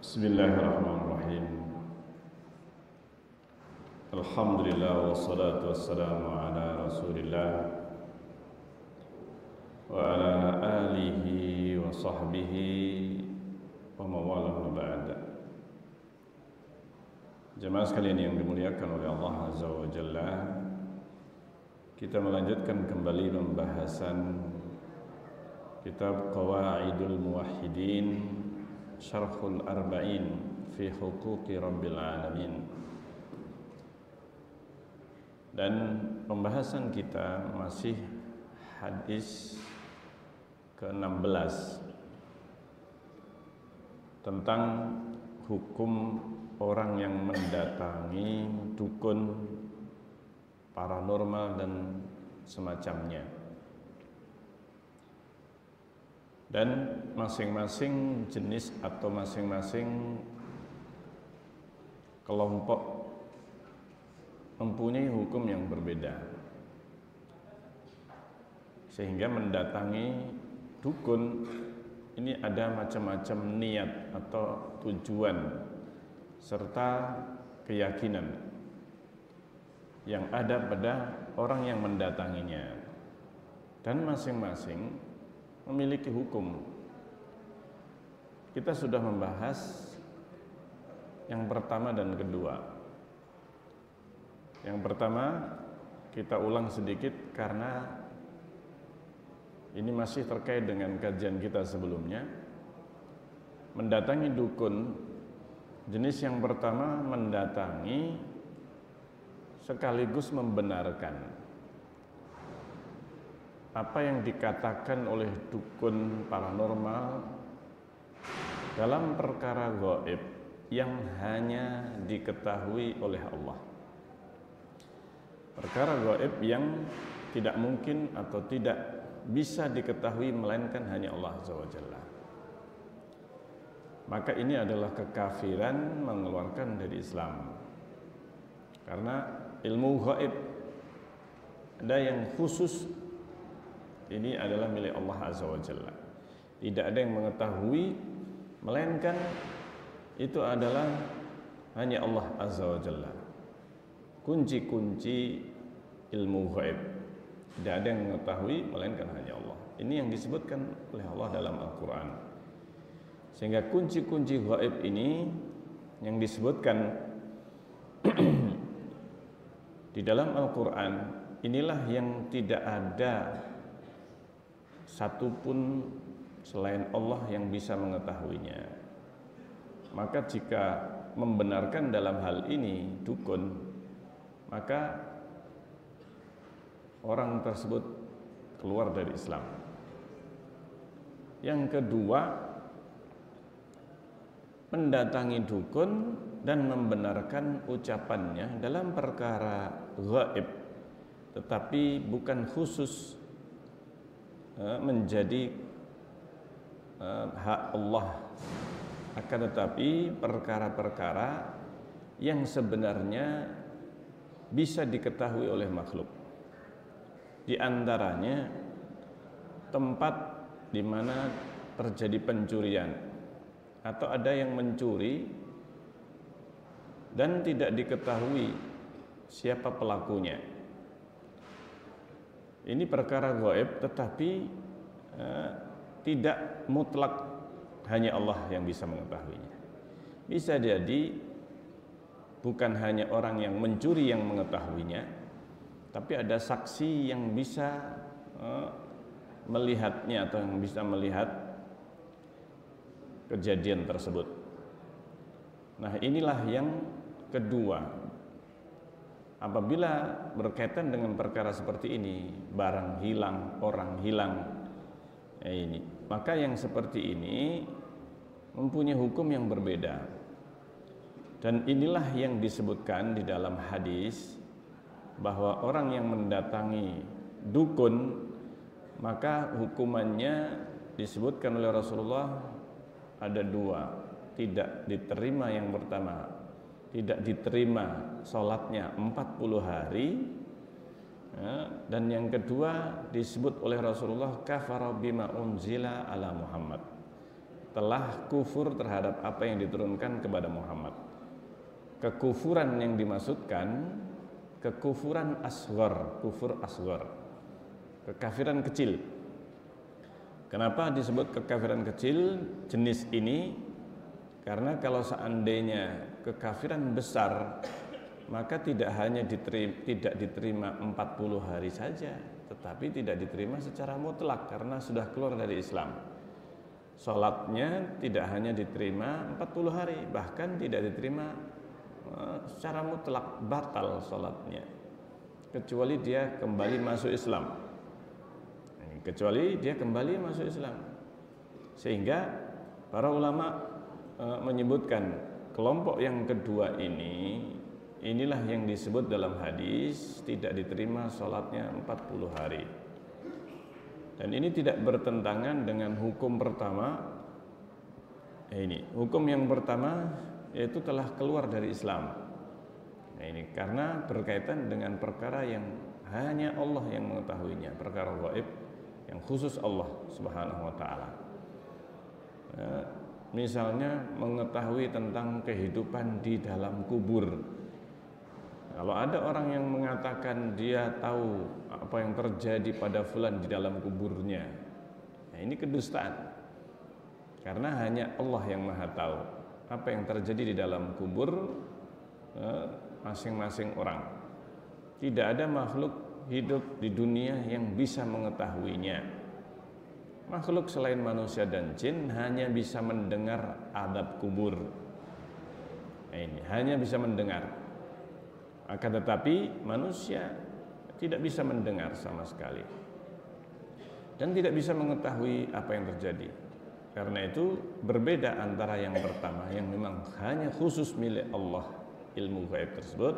Bismillahirrahmanirrahim. Alhamdulillah wassalatu wassalamu ala Rasulillah wa ala alihi wa sahbihi wa mawalah ba'da. Jemaah sekalian yang dimuliakan oleh Allah Azza wa Jalla, kita melanjutkan kembali pembahasan kitab Qawaidul Muwahhidin Syarhul Arba'in fi Huquqi Rabbil Alamin. Dan pembahasan kita masih hadis ke-16 tentang hukum orang yang mendatangi dukun, paranormal dan semacamnya. Dan masing-masing jenis atau masing-masing kelompok mempunyai hukum yang berbeda, sehingga mendatangi dukun ini ada macam-macam niat atau tujuan serta keyakinan yang ada pada orang yang mendatanginya, dan masing-masing memiliki hukum. Kita sudah membahas yang pertama dan kedua. Yang pertama kita ulang sedikit karena ini masih terkait dengan kajian kita sebelumnya. Mendatangi dukun, jenis yang pertama mendatangi sekaligus membenarkan apa yang dikatakan oleh dukun paranormal dalam perkara gaib yang hanya diketahui oleh Allah. Perkara gaib yang tidak mungkin atau tidak bisa diketahui melainkan hanya Allah Azza wa Jalla. Maka ini adalah kekafiran, mengeluarkan dari Islam. Karena ilmu gaib ada yang khusus, ini adalah milik Allah Azza wa Jalla. Tidak ada yang mengetahui melainkan itu adalah hanya Allah Azza wa Jalla. Kunci-kunci ilmu gaib tidak ada yang mengetahui melainkan hanya Allah. Ini yang disebutkan oleh Allah dalam Al-Quran. Sehingga kunci-kunci gaib ini yang disebutkan di dalam Al-Quran, inilah yang tidak ada satupun selain Allah yang bisa mengetahuinya. Maka jika membenarkan dalam hal ini dukun, maka orang tersebut keluar dari Islam. Yang kedua, mendatangi dukun dan membenarkan ucapannya dalam perkara gaib, tetapi bukan khusus menjadi hak Allah, akan tetapi perkara-perkara yang sebenarnya bisa diketahui oleh makhluk. Di antaranya tempat di mana terjadi pencurian atau ada yang mencuri dan tidak diketahui siapa pelakunya. Ini perkara gaib, tetapi tidak mutlak hanya Allah yang bisa mengetahuinya. Bisa jadi bukan hanya orang yang mencuri yang mengetahuinya, tapi ada saksi yang bisa melihatnya atau yang bisa melihat kejadian tersebut. Nah, inilah yang kedua. Apabila berkaitan dengan perkara seperti ini, barang hilang, orang hilang, ini, maka yang seperti ini mempunyai hukum yang berbeda. Dan inilah yang disebutkan di dalam hadis bahwa orang yang mendatangi dukun, maka hukumannya disebutkan oleh Rasulullah ada dua. Tidak diterima, yang pertama tidak diterima sholatnya 40 hari, dan yang kedua disebut oleh Rasulullah kafara bima unzila ala Muhammad, telah kufur terhadap apa yang diturunkan kepada Muhammad. Kekufuran yang dimaksudkan kekufuran asghar, kufur asghar, kekafiran kecil. Kenapa disebut kekafiran kecil jenis ini? Karena kalau seandainya kekafiran besar, maka tidak hanya tidak diterima 40 hari saja, tetapi tidak diterima secara mutlak karena sudah keluar dari Islam. Salatnya tidak hanya diterima 40 hari, bahkan tidak diterima secara mutlak, batal salatnya, kecuali dia kembali masuk Islam. Kecuali dia kembali masuk Islam. Sehingga para ulama menyebutkan kelompok yang kedua inilah yang disebut dalam hadis tidak diterima salatnya 40 hari. Dan ini tidak bertentangan dengan hukum pertama. Hukum yang pertama yaitu telah keluar dari Islam. Nah, ini karena berkaitan dengan perkara yang hanya Allah yang mengetahuinya, perkara gaib yang khusus Allah Subhanahu wa taala. Misalnya mengetahui tentang kehidupan di dalam kubur. Kalau ada orang yang mengatakan dia tahu apa yang terjadi pada fulan di dalam kuburnya, nah ini kedustaan. Karena hanya Allah yang Maha tahu apa yang terjadi di dalam kubur masing-masing orang. Tidak ada makhluk hidup di dunia yang bisa mengetahuinya. Makhluk selain manusia dan jin hanya bisa mendengar adab kubur. Ini hanya bisa mendengar. Akan tetapi manusia tidak bisa mendengar sama sekali dan tidak bisa mengetahui apa yang terjadi. Karena itu berbeda antara yang pertama yang memang hanya khusus milik Allah ilmu gaib tersebut,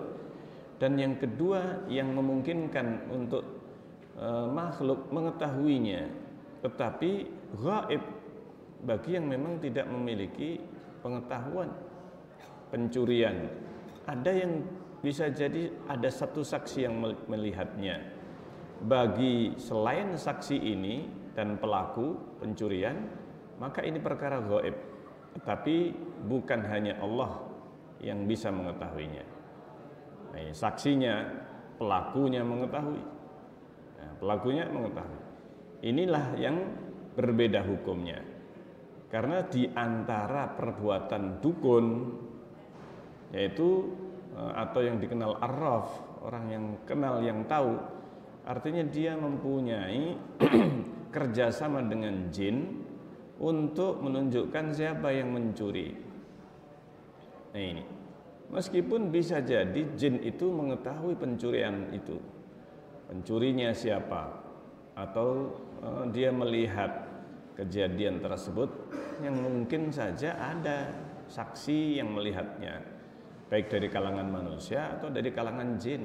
dan yang kedua yang memungkinkan untuk makhluk mengetahuinya, tetapi gaib bagi yang memang tidak memiliki pengetahuan. Pencurian, ada yang bisa jadi ada satu saksi yang melihatnya. Bagi selain saksi ini dan pelaku pencurian, maka ini perkara gaib, tetapi bukan hanya Allah yang bisa mengetahuinya. Nah, saksinya, pelakunya mengetahui. Nah, pelakunya mengetahui. Inilah yang berbeda hukumnya. Karena di antara perbuatan dukun, yaitu atau yang dikenal arraf, orang yang kenal, yang tahu, artinya dia mempunyai kerjasama dengan jin untuk menunjukkan siapa yang mencuri. Nah ini, meskipun bisa jadi jin itu mengetahui pencurian itu, pencurinya siapa, atau dia melihat kejadian tersebut yang mungkin saja ada saksi yang melihatnya, baik dari kalangan manusia atau dari kalangan jin.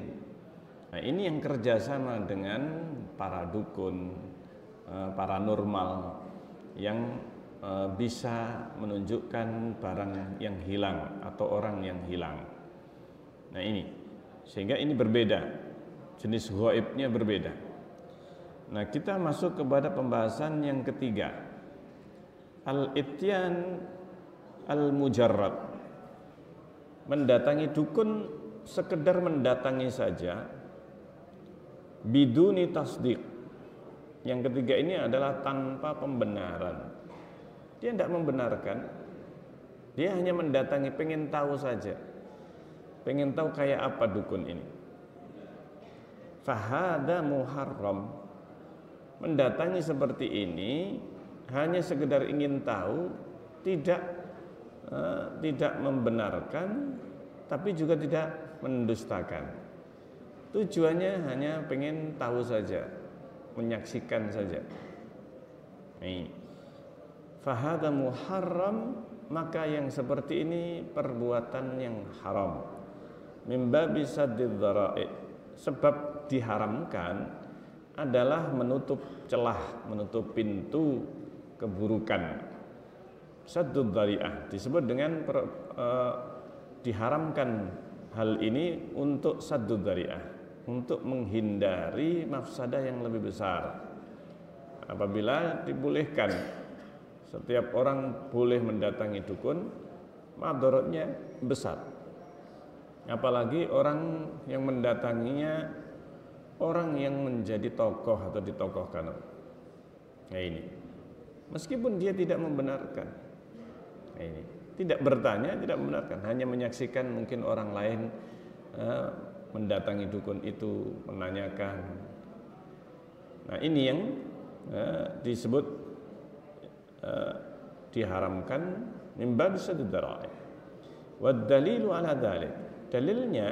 Nah ini yang kerjasama dengan para dukun, paranormal, yang bisa menunjukkan barang yang hilang atau orang yang hilang. Nah ini, sehingga ini berbeda, jenis gaibnya berbeda. Nah kita masuk kepada pembahasan yang ketiga, al-ityan al-mujarrad. Mendatangi dukun sekedar mendatangi saja, biduni tasdiq. Yang ketiga ini adalah tanpa pembenaran. Dia tidak membenarkan, dia hanya mendatangi, pengen tahu saja, pengen tahu kayak apa dukun ini. Fahada muharram. Mendatangi seperti ini hanya sekedar ingin tahu, tidak membenarkan, tapi juga tidak mendustakan. Tujuannya hanya pengen tahu saja, menyaksikan saja. Fahada muharram, maka yang seperti ini perbuatan yang haram. Mimbabi saddid dhara'i, sebab diharamkan adalah menutup celah, menutup pintu keburukan. Saddud dhari'ah disebut dengan diharamkan hal ini untuk saddud dhari'ah, untuk menghindari mafsadah yang lebih besar. Apabila dibolehkan Setiap orang boleh mendatangi dukun, madaratnya besar. Apalagi orang yang mendatanginya orang yang menjadi tokoh atau ditokohkan. Nah ini, meskipun dia tidak membenarkan, nah ini, tidak bertanya, tidak membenarkan, hanya menyaksikan mungkin orang lain mendatangi dukun itu, menanyakan. Nah ini yang disebut diharamkan min bab sadd dzara'i. Wad dalilu ala dzalik. Dalilnya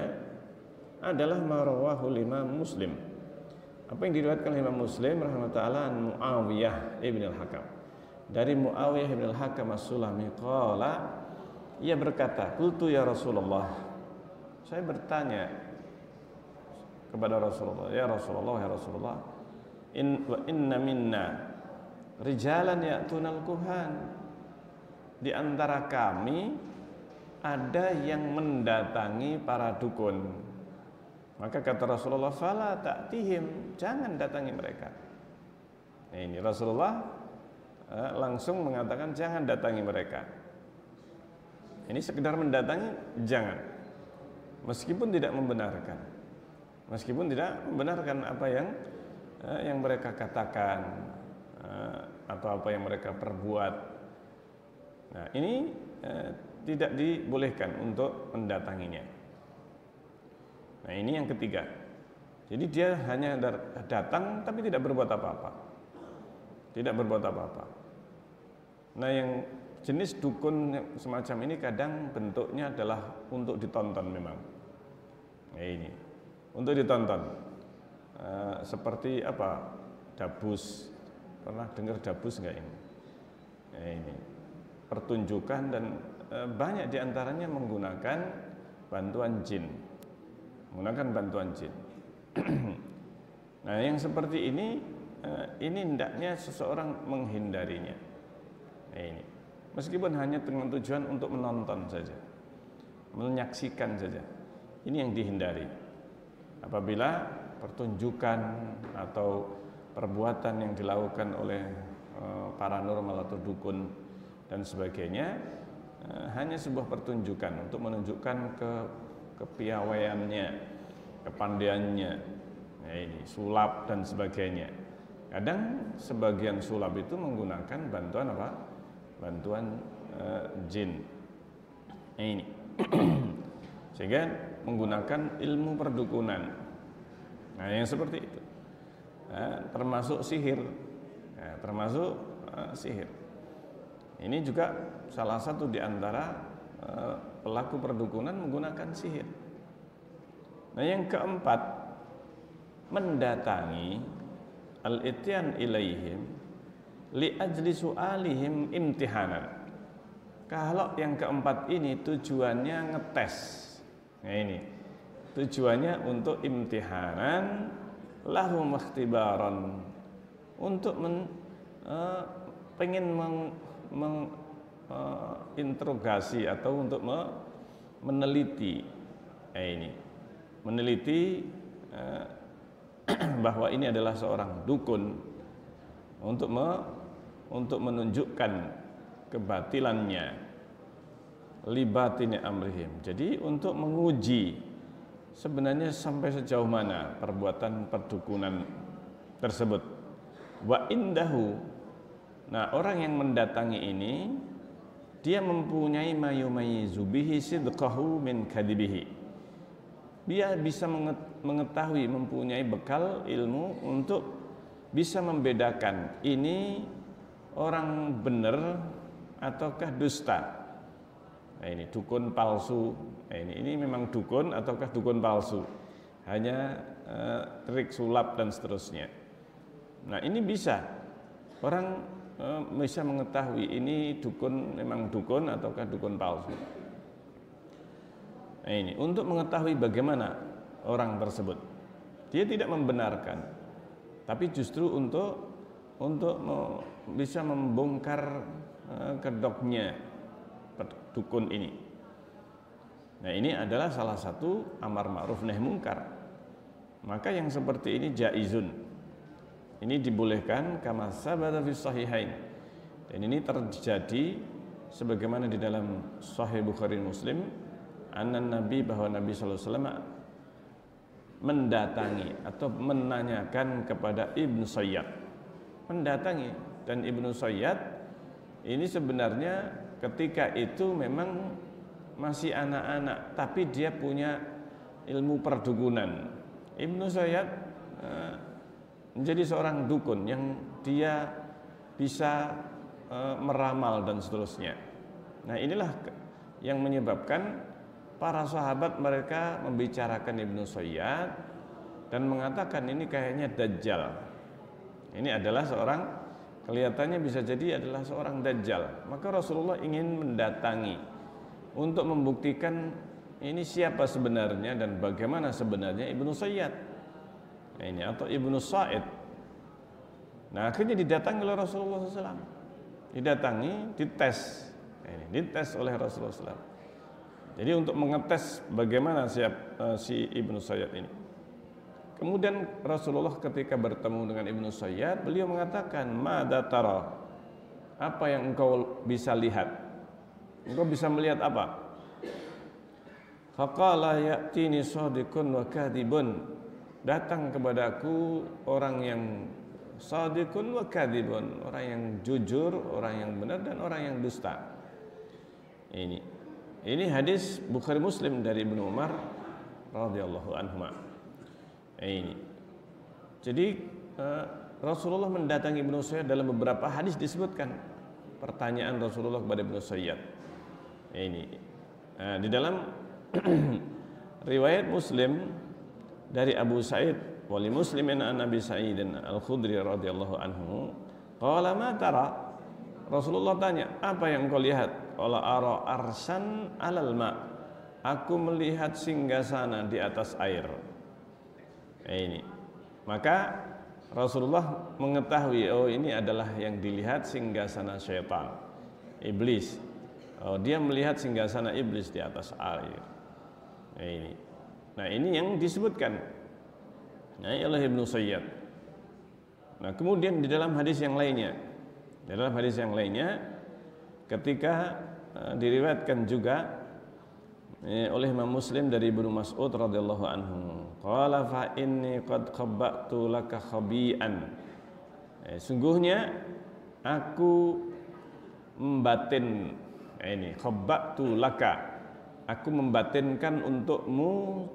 adalah ma rawahu Imam Muslim. Apa yang diriwayatkan Imam Muslim rahimahullah an Muawiyah ibn al-Hakam. Dari Muawiyah ibn al-Hakam as-Sulami qala, ia berkata, qultu ya Rasulullah. Saya bertanya kepada Rasulullah, ya Rasulullah, inna minna rijalan ya'tunal kuhan. Di antara kami ada yang mendatangi para dukun. Maka kata Rasulullah, fala ta'tihim, jangan datangi mereka. Nah, ini Rasulullah langsung mengatakan jangan datangi mereka. Ini sekedar mendatangi, jangan. Meskipun tidak membenarkan. Meskipun tidak membenarkan apa yang mereka katakan atau apa yang mereka perbuat. Nah, ini tidak dibolehkan untuk mendatanginya. Nah, ini yang ketiga. Jadi dia hanya datang tapi tidak berbuat apa-apa. Tidak berbuat apa-apa. Nah, yang jenis dukun semacam ini kadang bentuknya adalah untuk ditonton memang. Nah, ini untuk ditonton. Seperti apa? Dabus. Pernah dengar dabus enggak ini? Nah, ini pertunjukan dan banyak diantaranya menggunakan bantuan jin. Nah, yang seperti ini hendaknya seseorang menghindarinya. Nah, ini meskipun hanya dengan tujuan untuk menonton saja, menyaksikan saja, ini yang dihindari. Apabila pertunjukan atau perbuatan yang dilakukan oleh paranormal atau dukun dan sebagainya hanya sebuah pertunjukan untuk menunjukkan kepiawaiannya, kepandaiannya, nah ini sulap dan sebagainya. Kadang sebagian sulap itu menggunakan bantuan apa? Bantuan jin. Nah, ini sehingga menggunakan ilmu perdukunan. Nah, yang seperti itu termasuk sihir, sihir. Ini juga salah satu di antara pelaku perdukunan menggunakan sihir. Nah, yang keempat, mendatangi al-ityan ilaihim li ajli su'alihim imtihanan. Kalau yang keempat ini tujuannya ngetes. Nah, ini tujuannya untuk imtihanan lahum ikhtibaran, untuk pengen menginterogasi atau untuk meneliti, meneliti bahwa ini adalah seorang dukun, untuk menunjukkan kebatilannya, libatini amrihim. Jadi untuk menguji sebenarnya sampai sejauh mana perbuatan perdukunan tersebut. Wa indahu, nah orang yang mendatangi ini dia mempunyai mayumayyizu bihi sidqahu min kadibihi. Dia bisa mengetahui, mempunyai bekal ilmu untuk bisa membedakan ini orang benar ataukah dusta. Nah, ini dukun palsu. Nah, ini memang dukun ataukah dukun palsu? Hanya trik sulap dan seterusnya. Nah, ini bisa orang bisa mengetahui ini dukun memang dukun ataukah dukun palsu. Nah, ini untuk mengetahui bagaimana orang tersebut. Dia tidak membenarkan, tapi justru untuk bisa membongkar kedoknya dukun ini. Nah, ini adalah salah satu amar ma'ruf nahi munkar. Maka yang seperti ini jaizun. Ini dibolehkan kama sabata fi sahihain. Dan ini terjadi sebagaimana di dalam Sahih Bukhari Muslim, Nabi bahwa Nabi sallallahu alaihi wasallam mendatangi atau menanyakan kepada Ibnu Sayyad. Mendatangi, dan Ibnu Sayyad ini sebenarnya ketika itu memang masih anak-anak, tapi dia punya ilmu perdukunan. Ibnu Sayyad menjadi seorang dukun yang dia bisa meramal dan seterusnya. Nah, inilah yang menyebabkan para sahabat mereka membicarakan Ibnu Sayyad dan mengatakan ini kayaknya Dajjal. Ini adalah seorang, kelihatannya bisa jadi adalah seorang Dajjal. Maka Rasulullah ingin mendatangi untuk membuktikan ini siapa sebenarnya dan bagaimana sebenarnya Ibnu Sayyad. Nah, ini atau Ibnu Sa'id. Nah, akhirnya didatangi oleh Rasulullah SAW. Didatangi, dites. Ini dites oleh Rasulullah SAW. Jadi untuk mengetes bagaimana si Ibnu Sayyad ini. Kemudian Rasulullah ketika bertemu dengan Ibnu Sayyad, beliau mengatakan, "Madza tara?" Apa yang engkau bisa lihat? Engkau bisa melihat apa? Faqala ya'tini shadiqun wa kadhibun. Datang kepadaku orang yang shadiqun wa kadhibun, orang yang jujur, orang yang benar dan orang yang dusta. Ini hadis Bukhari Muslim dari Ibnu Umar radhiyallahu anhuma. Ini. Jadi Rasulullah mendatangi Ibnu Sayyad, dalam beberapa hadis disebutkan pertanyaan Rasulullah kepada Ibnu Sayyad. Ini. Nah, di dalam riwayat Muslim dari Abu Sa'id wali Muslimin an Nabi Sa'id Al-Khudri radhiyallahu anhu, qala ma tara? Rasulullah tanya, apa yang kau lihat? Qala ara arsan alal ma. Aku melihat singgasana di atas air. Ini. Maka Rasulullah mengetahui, oh ini adalah yang dilihat singgasana syaitan, iblis. Oh, dia melihat singgasana iblis di atas air. Ini. Nah, ini yang disebutkan oleh Ibnu Sayyad. Nah, kemudian di dalam hadis yang lainnya, ketika diriwayatkan juga oleh Imam Muslim dari Ibnu Mas'ud radhiyallahu anhu, qala fa inni qad khabbatu laka khabian. Sungguhnya aku membatin, ini khabbatu laka, aku membatinkan untukmu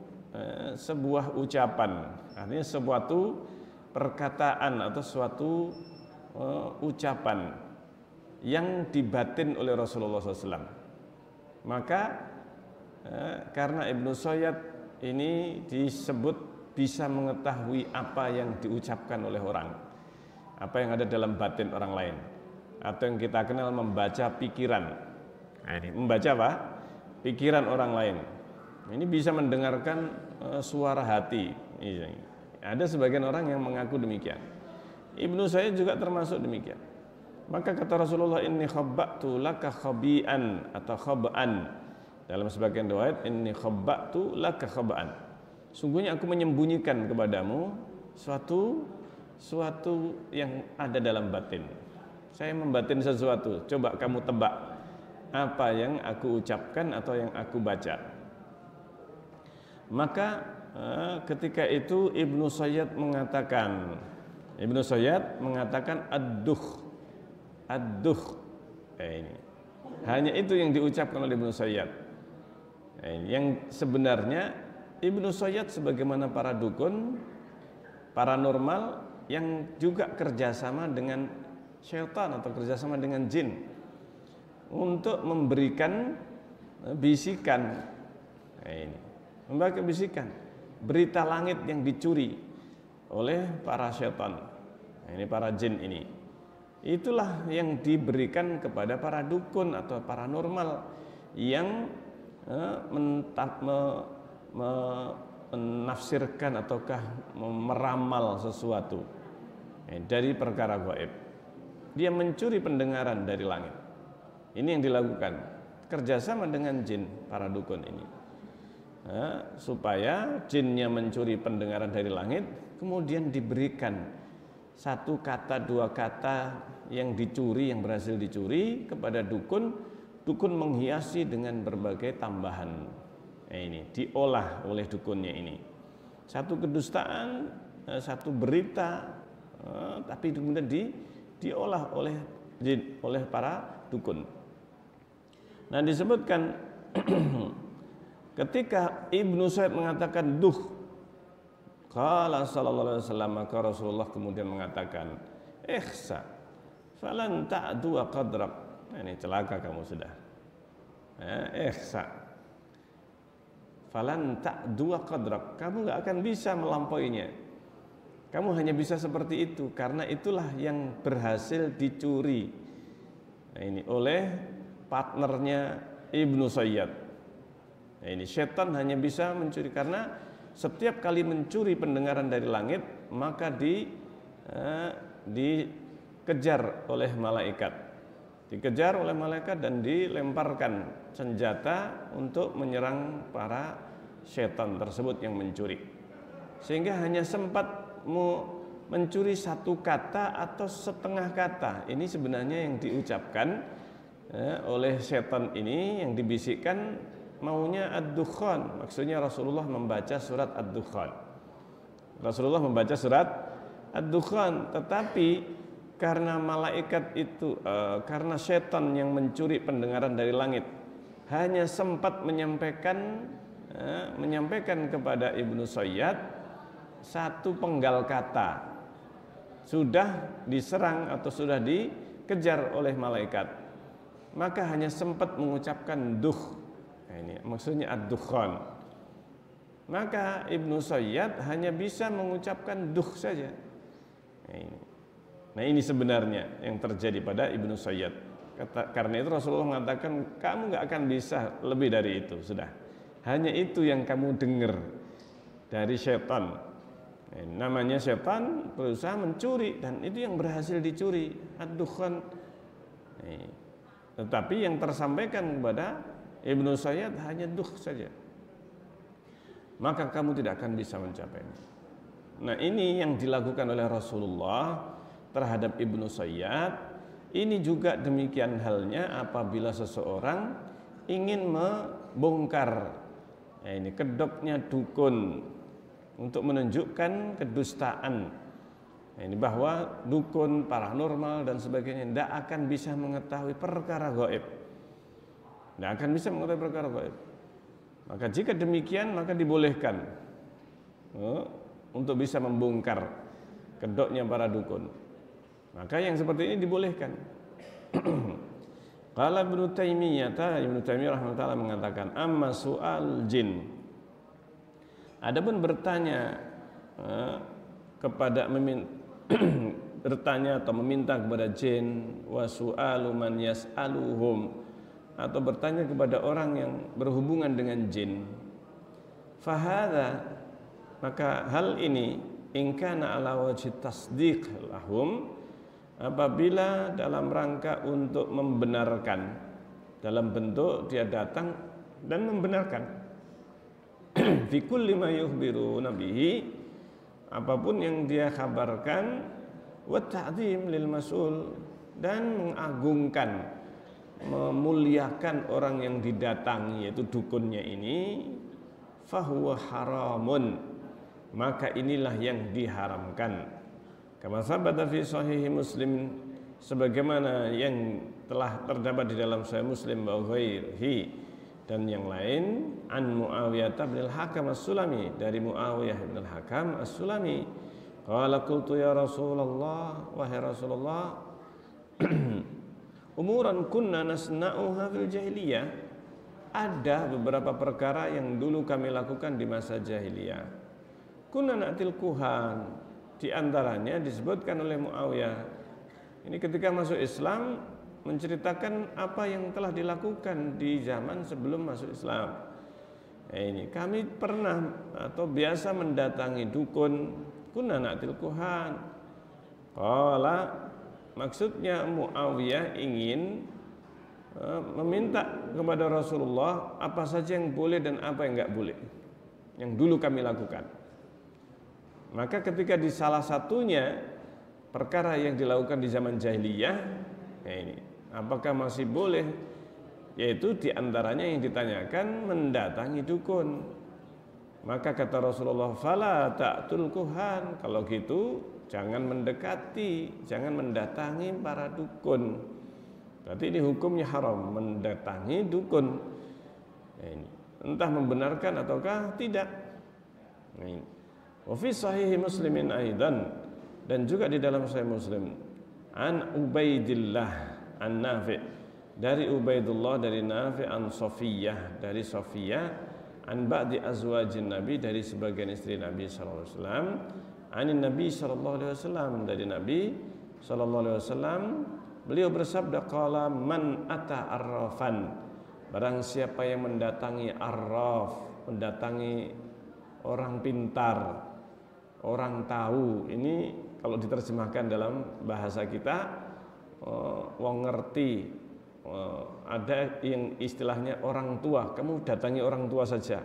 sebuah ucapan, artinya suatu perkataan atau suatu ucapan yang dibatin oleh Rasulullah SAW. Maka karena Ibnu Sayyad ini disebut bisa mengetahui apa yang diucapkan oleh orang, apa yang ada dalam batin orang lain, atau yang kita kenal membaca pikiran. Nah, ini membaca apa? Pikiran orang lain. Ini bisa mendengarkan suara hati. Ada sebagian orang yang mengaku demikian. Ibnu Sayyad juga termasuk demikian. Maka kata Rasulullah, inni khabbatu laka khabian atau khab'an. Dalam sebagian riwayat, inni khabbatu laka khab'an. Sungguhnya aku menyembunyikan kepadamu suatu yang ada dalam batin. Saya membatin sesuatu. Coba kamu tebak apa yang aku ucapkan atau yang aku baca. Maka ketika itu Ibnu Sayyad mengatakan ad-duh. Ini hanya itu yang diucapkan oleh Ibnu Sayyad. Yang sebenarnya Ibnu Sayyad sebagaimana para dukun paranormal yang juga kerjasama dengan syaitan atau kerjasama dengan jin untuk memberikan bisikan. Ini memberikan bisikan, berita langit yang dicuri oleh para syaitan. Ini para jin ini. Itulah yang diberikan kepada para dukun atau paranormal yang menafsirkan ataukah meramal sesuatu dari perkara gaib. Dia mencuri pendengaran dari langit. Ini yang dilakukan kerjasama dengan jin para dukun ini. Supaya jinnya mencuri pendengaran dari langit, kemudian diberikan satu kata, dua kata yang dicuri, yang berhasil dicuri kepada dukun, dukun menghiasi dengan berbagai tambahan. Ini diolah oleh dukunnya ini. Satu kedustaan, satu berita, tapi kemudian diolah oleh para dukun. Nah, disebutkan ketika Ibnu Sayyid mengatakan duh, qala sallallahu alaihi wasallam, maka Rasulullah kemudian mengatakan, ihsa falan ta'du qadrak. Ini celaka kamu sudah. Ihsa falan ta'du qadrak. Kamu enggak akan bisa melampauinya. Kamu hanya bisa seperti itu karena itulah yang berhasil dicuri. Nah, ini oleh partnernya Ibnu Sayyid. Nah, ini setan hanya bisa mencuri karena setiap kali mencuri pendengaran dari langit maka dikejar oleh malaikat. Dikejar oleh malaikat dan dilemparkan senjata untuk menyerang para setan tersebut yang mencuri. Sehingga hanya sempat mencuri satu kata atau setengah kata. Ini sebenarnya yang diucapkan oleh setan ini, yang dibisikkan maunya ad-dukhan. Maksudnya Rasulullah membaca surat ad-dukhan. Rasulullah membaca surat ad-dukhan, tetapi karena malaikat itu, karena setan yang mencuri pendengaran dari langit, hanya sempat menyampaikan kepada Ibnu Sayyid satu penggal kata, sudah diserang atau sudah dikejar oleh malaikat, maka hanya sempat mengucapkan duh. Nah, ini maksudnya ad-dukhan. Maka Ibnu Sayyid hanya bisa mengucapkan duh saja. Nah, ini sebenarnya yang terjadi pada Ibnu Sayyid. Karena itu Rasulullah mengatakan, kamu nggak akan bisa lebih dari itu, sudah. Hanya itu yang kamu dengar dari setan. Namanya setan berusaha mencuri dan itu yang berhasil dicuri, ad-dukhan. Tetapi yang tersampaikan kepada Ibnu Sayyid hanya duh saja. Maka kamu tidak akan bisa mencapainya. Nah, ini yang dilakukan oleh Rasulullah terhadap Ibnu Sayyid. Ini juga demikian halnya apabila seseorang ingin membongkar ini kedoknya dukun untuk menunjukkan kedustaan. Ini bahwa dukun, paranormal dan sebagainya tidak akan bisa mengetahui perkara gaib. Tidak akan bisa mengetahui perkara gaib. Maka jika demikian, maka dibolehkan untuk bisa membongkar kedoknya para dukun. Maka yang seperti ini dibolehkan. Qala Ibnu Taimiyah rahimahullah mengatakan, amma su'al jin. Adapun bertanya bertanya atau meminta kepada jin, wa su'alu man yas'aluhum, atau bertanya kepada orang yang berhubungan dengan jin. Fahadha, maka hal ini in kana ala wajhi tasdiq lahum, apabila dalam rangka untuk membenarkan, dalam bentuk dia datang dan membenarkan fi kulli ma yukhbiru nabihi, apapun yang dia kabarkan, wa ta'zim lil mas'ul, dan mengagungkan, memuliakan orang yang didatangi, yaitu dukunnya ini, fahuwa haramun, maka inilah yang diharamkan. Kama sabata fi sahih Muslim, sebagaimana yang telah terdapat di dalam Sahih Muslim wa ghairihi dan yang lain, an Muawiyah bin al-Hakam as-Sulami, dari Muawiyah bin al-Hakam as-Sulami, qala qultu ya Rasulullah, wahai Rasulullah, umuran kunna nasna'uha fil jahiliyah, ada beberapa perkara yang dulu kami lakukan di masa jahiliyah. Kunna na'til kuhan, di antaranya disebutkan oleh Muawiyah ini ketika masuk Islam, menceritakan apa yang telah dilakukan di zaman sebelum masuk Islam. Ini kami pernah atau biasa mendatangi dukun, kunna na'til kuhan. Qala, maksudnya Muawiyah ingin meminta kepada Rasulullah apa saja yang boleh dan apa yang enggak boleh, yang dulu kami lakukan. Maka ketika di salah satunya perkara yang dilakukan di zaman jahiliyah, ini apakah masih boleh? Yaitu diantaranya yang ditanyakan mendatangi dukun. Maka kata Rasulullah, fala ta'tul kuhan, kalau gitu jangan mendekati, jangan mendatangi para dukun. Berarti ini hukumnya haram, mendatangi dukun. Ini entah membenarkan ataukah tidak. Wa fi sahih Muslimin aidan, dan juga di dalam Sahih Muslim, an Ubaidillah an Nafi', dari Ubaidullah dari Nafi', an Safiyah dari Safiyah, an ba'di azwajin Nabi, dari sebagian istri Nabi sallallahu alaihi wasallam, anin Nabi sallallahu alaihi wasallam, dari Nabi sallallahu alaihi wasallam, beliau bersabda, qala man ata arrafan, barang siapa yang mendatangi arraf, mendatangi orang pintar, orang tahu. Ini kalau diterjemahkan dalam bahasa kita, wong ngerti, ada yang istilahnya orang tua. Kamu datangi orang tua saja.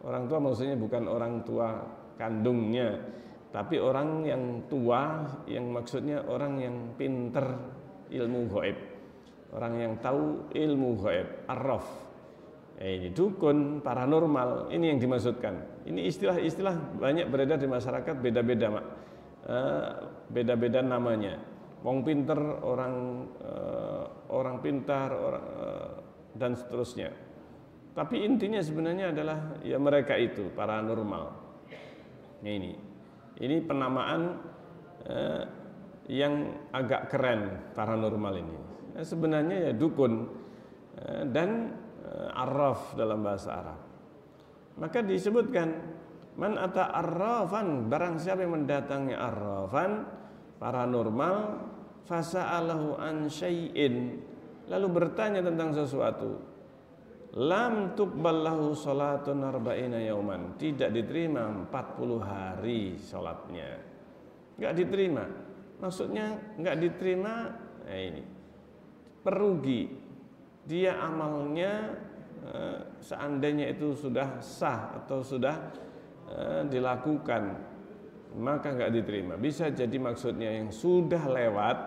Orang tua maksudnya bukan orang tua kandungnya, tapi orang yang tua, yang maksudnya orang yang pinter ilmu gaib, orang yang tahu ilmu gaib, arraf. Ini dukun, paranormal, ini yang dimaksudkan. Ini istilah-istilah banyak beredar di masyarakat, beda-beda, Mak. Beda-beda namanya. Wong pinter, orang pintar, dan seterusnya. Tapi intinya sebenarnya adalah ya mereka itu paranormal. Ini penamaan yang agak keren, paranormal ini. Sebenarnya ya dukun dan arraf dalam bahasa Arab. Maka disebutkan man ata arrafan, barang siapa yang mendatangi arrafan, paranormal, fasa'alahu an syai'in, lalu bertanya tentang sesuatu, lam tuqbal lahu salatun arba'ina yauman, tidak diterima 40 hari salatnya. Enggak diterima. Maksudnya enggak diterima, ini perugi. Dia amalnya seandainya itu sudah sah atau sudah dilakukan, maka enggak diterima. Bisa jadi maksudnya yang sudah lewat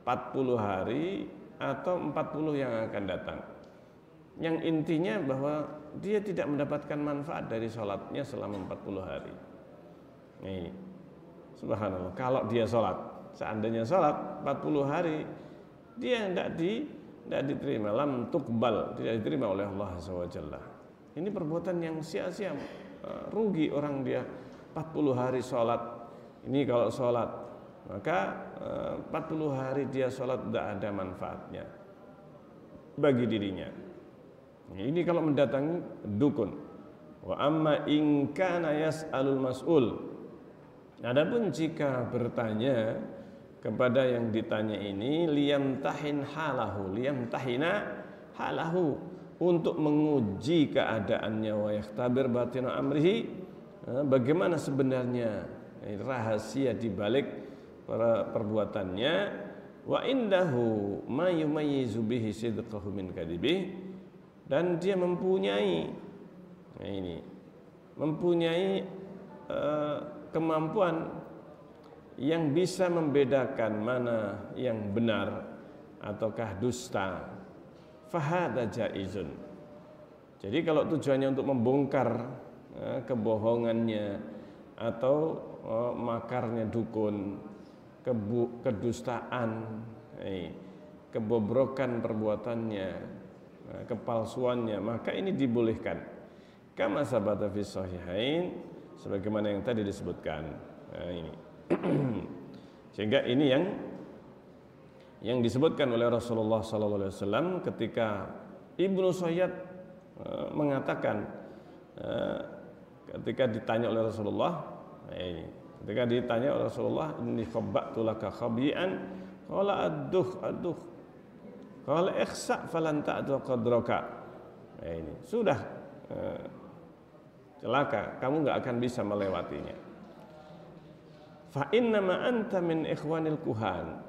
40 hari atau 40 yang akan datang. Yang intinya bahwa dia tidak mendapatkan manfaat dari sholatnya selama 40 hari. Nih, subhanallah, kalau dia sholat, seandainya sholat 40 hari, dia tidak diterima, lam tuqbal, tidak diterima oleh Allah SWT. Ini perbuatan yang sia-sia, rugi orang dia 40 hari sholat. Ini kalau sholat, maka 40 hari dia sholat tidak ada manfaatnya bagi dirinya. Ini kalau mendatangi dukun. Wa amma in kana yas'alul mas'ul, adapun jika bertanya kepada yang ditanya ini, liyamtahin halahu, liyamtahina halahu, untuk menguji keadaannya, wa yakhtabir batina amrihi, bagaimana sebenarnya rahasia di balik perbuatannya, wa indahu ma yumayyizu bihi sidqahu min kadhibih, dan dia mempunyai kemampuan yang bisa membedakan mana yang benar ataukah dusta, fahadha jaizun. Jadi kalau tujuannya untuk membongkar kebohongannya atau makarnya dukun, kedustaan, kebobrokan perbuatannya, kepalsuannya, maka ini dibolehkan. Kama sabata fi sahihain, sebagaimana yang tadi disebutkan. Ini sehingga ini yang disebutkan oleh Rasulullah SAW ketika Ibnu Sayyad mengatakan, ketika ditanya oleh Rasulullah, inni khabba'tu laka khabi'an, qala adduh qala ikhsa falan ta'du qadraka. Ini sudah celaka, kamu enggak akan bisa melewatinya. Fa innama anta min ikhwanil kuhan,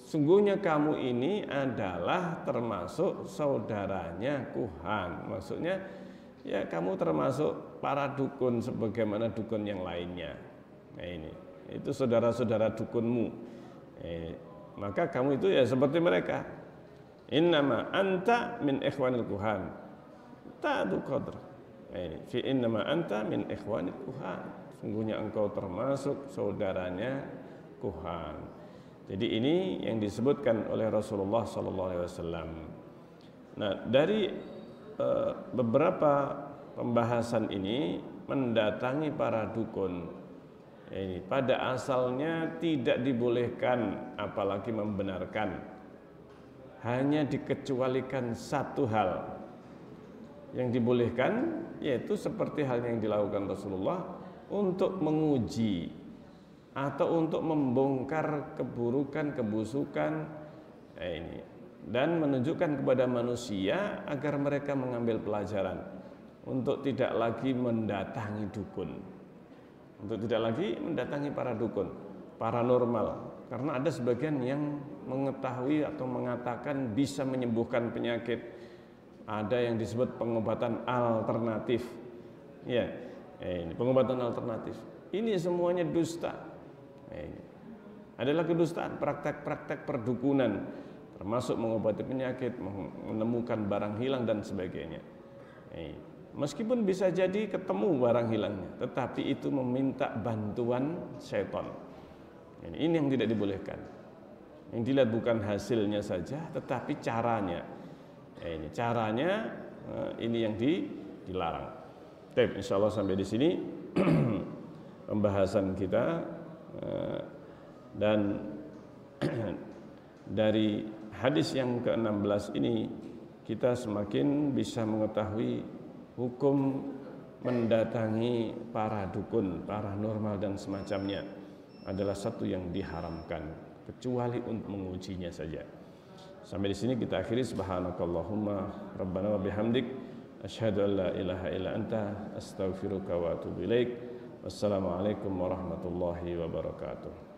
sungguhnya kamu ini adalah termasuk saudaranya kuhan. Maksudnya ya kamu termasuk para dukun sebagaimana dukun yang lainnya. Nah ini itu saudara-saudara dukunmu. Maka kamu itu ya seperti mereka. Innama anta min ikhwanil kuhan. Ta'du qadr. Fi innama anta min ikhwanil kuhan. Sungguhnya engkau termasuk saudaranya kuhan. Jadi ini yang disebutkan oleh Rasulullah SAW. Nah, dari beberapa pembahasan ini mendatangi para dukun. Ini pada asalnya tidak dibolehkan, apalagi membenarkan. Hanya dikecualikan satu hal yang dibolehkan, yaitu seperti hal yang dilakukan Rasulullah untuk menguji atau untuk membongkar keburukan, kebusukan ini, dan menunjukkan kepada manusia agar mereka mengambil pelajaran untuk tidak lagi mendatangi dukun, untuk tidak lagi mendatangi para dukun, paranormal, karena ada sebagian yang mengetahui atau mengatakan bisa menyembuhkan penyakit. Ada yang disebut pengobatan alternatif, ya, ini pengobatan alternatif. Ini semuanya dusta. Ini adalah kedustaan, praktek-praktek perdukunan, termasuk mengobati penyakit, menemukan barang hilang dan sebagainya. Meskipun bisa jadi ketemu barang hilangnya, tetapi itu meminta bantuan syaitan. Ini yang tidak dibolehkan. Yang dilihat bukan hasilnya saja, tetapi caranya. Ini caranya, ini yang dilarang. Baik, insyaallah sampai di sini pembahasan kita. Dan dari hadis yang ke-16 ini kita semakin bisa mengetahui hukum mendatangi para dukun, paranormal dan semacamnya adalah satu yang diharamkan, kecuali untuk mengujinya saja. Sampai di sini kita akhiri. Subhanakallahumma rabbana wa bihamdik asyhadu an la ilaha illa anta astaghfiruka wa atubu ilaik. Wassalamualaikum warahmatullahi wabarakatuh.